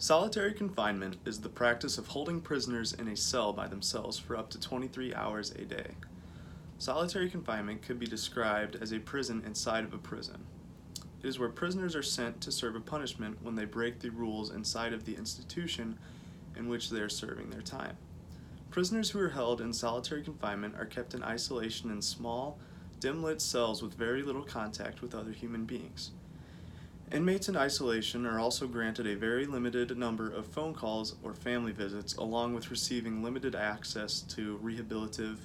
Solitary confinement is the practice of holding prisoners in a cell by themselves for up to 23 hours a day. Solitary confinement could be described as a prison inside of a prison. It is where prisoners are sent to serve a punishment when they break the rules inside of the institution in which they are serving their time. Prisoners who are held in solitary confinement are kept in isolation in small, dim-lit cells with very little contact with other human beings. Inmates in isolation are also granted a very limited number of phone calls or family visits, along with receiving limited access to rehabilitative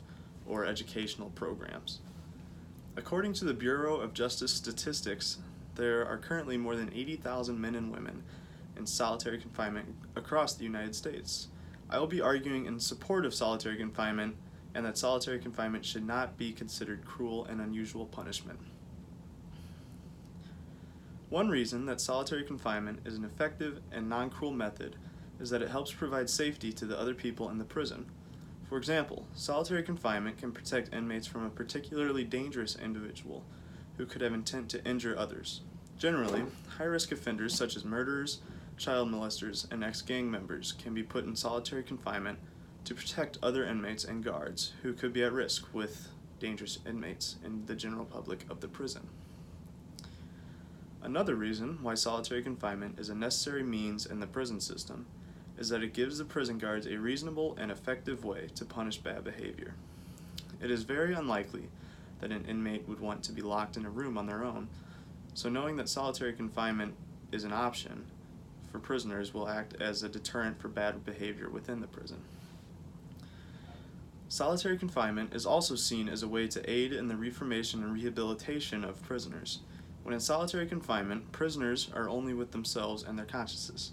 or educational programs. According to the Bureau of Justice Statistics, there are currently more than 80,000 men and women in solitary confinement across the United States. I will be arguing in support of solitary confinement and that solitary confinement should not be considered cruel and unusual punishment. One reason that solitary confinement is an effective and non-cruel method is that it helps provide safety to the other people in the prison. For example, solitary confinement can protect inmates from a particularly dangerous individual who could have intent to injure others. Generally, high-risk offenders such as murderers, child molesters, and ex-gang members can be put in solitary confinement to protect other inmates and guards who could be at risk with dangerous inmates in the general public of the prison. Another reason why solitary confinement is a necessary means in the prison system is that it gives the prison guards a reasonable and effective way to punish bad behavior. It is very unlikely that an inmate would want to be locked in a room on their own, so knowing that solitary confinement is an option for prisoners will act as a deterrent for bad behavior within the prison. Solitary confinement is also seen as a way to aid in the reformation and rehabilitation of prisoners. When in solitary confinement, prisoners are only with themselves and their consciences.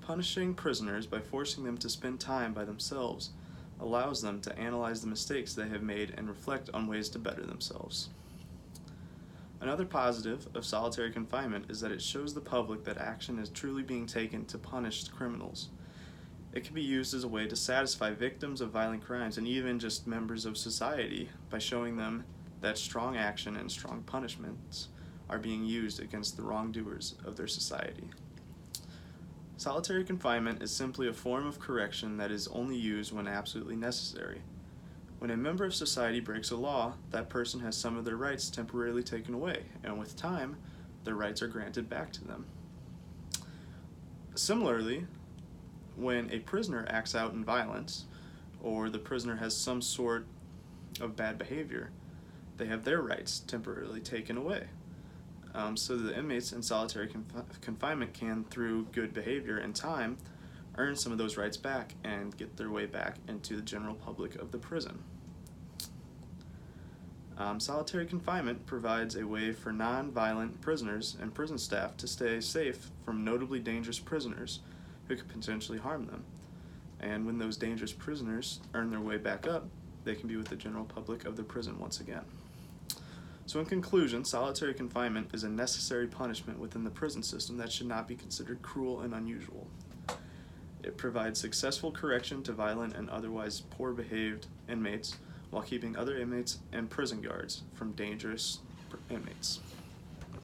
Punishing prisoners by forcing them to spend time by themselves allows them to analyze the mistakes they have made and reflect on ways to better themselves. Another positive of solitary confinement is that it shows the public that action is truly being taken to punish criminals. It can be used as a way to satisfy victims of violent crimes and even just members of society by showing them that strong action and strong punishments are being used against the wrongdoers of their society. Solitary confinement is simply a form of correction that is only used when absolutely necessary. When a member of society breaks a law, that person has some of their rights temporarily taken away, and with time, their rights are granted back to them. Similarly, when a prisoner acts out in violence, or the prisoner has some sort of bad behavior, they have their rights temporarily taken away. So the inmates in solitary confinement can, through good behavior and time, earn some of those rights back and get their way back into the general public of the prison. Solitary confinement provides a way for non-violent prisoners and prison staff to stay safe from notably dangerous prisoners who could potentially harm them. And when those dangerous prisoners earn their way back up, they can be with the general public of the prison once again. So in conclusion, solitary confinement is a necessary punishment within the prison system that should not be considered cruel and unusual. It provides successful correction to violent and otherwise poor behaved inmates while keeping other inmates and prison guards from dangerous inmates.